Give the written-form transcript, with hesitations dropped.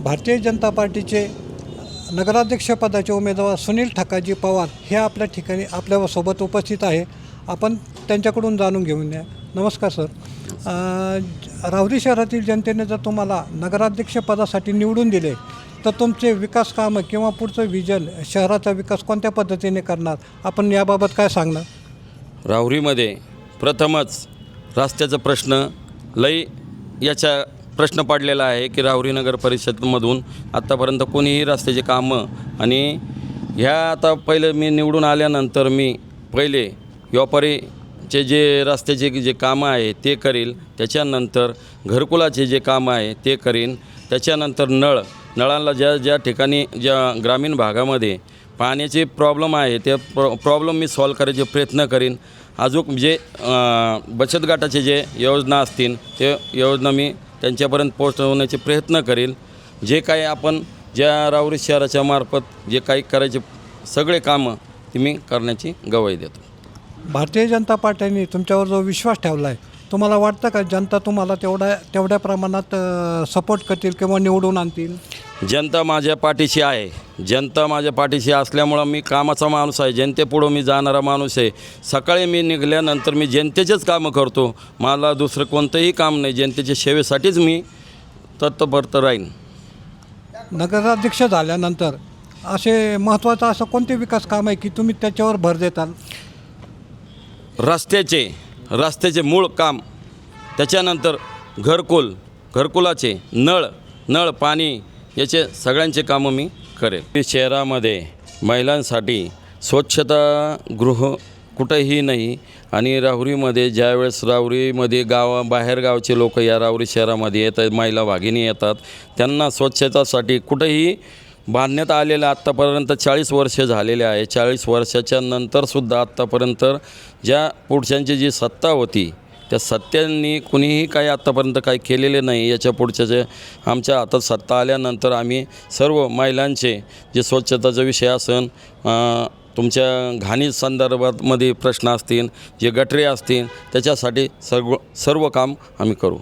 भारतीय जनता पार्टीचे नगराध्यक्षपदाचे उमेदवार सुनील ठकाजी पवार हे आपल्या ठिकाणी आपल्यासोबत उपस्थित आहे. आपण त्यांच्याकडून जाणून घेऊया. नमस्कार सर. राहुरी शहरातील जनतेने जर तुम्हाला नगराध्यक्षपदासाठी निवडून दिले तर तुमचे विकास कामं किंवा पुढचं विजन शहराचा विकास कोणत्या पद्धतीने करणार, आपण याबाबत काय सांगणार? राहुरीमध्ये प्रथमच रस्त्याचा प्रश्न याचा प्रश्न पडलेला आहे की राहुरी नगर परिषदमधून आत्तापर्यंत कोणीही रस्त्याचे कामं आणि ह्या आता पहिलं मी निवडून आल्यानंतर मी पहिले व्यापारीचे जे रस्त्याचे जे कामं आहे ते करील, त्याच्यानंतर घरकुलाचे जे कामं आहे ते करीन, त्याच्यानंतर नळाला ज्या ठिकाणी ज्या ग्रामीण भागामध्ये पाण्याचे प्रॉब्लेम आहे ते प्रॉब्लेम मी सॉल्व करायचे प्रयत्न करीन. अजून जे बचत गटाचे जे योजना असतील ते योजना मी त्यांच्यापर्यंत पोहोचवण्याचे प्रयत्न करील. जे काही आपण ज्या राहुरी शहराच्या मार्फत जे काही करायचे सगळे कामं ते मी करण्याची ग्वाही देतो. भारतीय जनता पार्टीने तुमच्यावर जो विश्वास ठेवला आहे, तुम्हाला वाटतं का जनता तुम्हाला तेवढ्या प्रमाणात सपोर्ट करतील किंवा निवडून आणतील? जनता माझ्या पाठीशी आहे. जनता माझ्या पाठीशी असल्यामुळं मी कामाचा माणूस आहे. जनतेपुढं मी जाणारा माणूस आहे. सकाळी मी निघाल्यानंतर मी जनतेचेच कामं करतो. मला दुसरं कोणतंही काम नाही. जनतेच्या सेवेसाठीच मी तत्पर राहीन. नगराध्यक्ष झाल्यानंतर असे महत्त्वाचं असं कोणते विकास काम आहे की तुम्ही त्याच्यावर भर देताल? रस्त्याचे मूळ काम, त्याच्यानंतर घरकुलाचे नळ पाणी याचे सगळ्यांचे कामं मी करेल. शहरामध्ये महिलांसाठी स्वच्छतागृह कुठंही नाही आणि राहुरीमध्ये ज्यावेळेस राहुरीमध्ये बाहेरगावचे लोक या राहुरी शहरामध्ये येतात, महिला भगिनी येतात, त्यांना स्वच्छतासाठी कुठंही बांधण्यात आलेलं आत्तापर्यंत 40 वर्ष झालेले आहे. 40 वर्षाच्या नंतरसुद्धा आत्तापर्यंत ज्या पुढच्यांची जी सत्ता होती त्या सत्यांनी कुणीही काही आत्तापर्यंत काही केलेले नाही. याच्या पुढच्या जे आमच्या हातात सत्ता आल्यानंतर आम्ही सर्व महिलांचे जे स्वच्छताचा विषय असेल, तुमच्या घाणी संदर्भामध्ये प्रश्न असतील, जे गटरे असतील, त्याच्यासाठी सर्व काम आम्ही करू.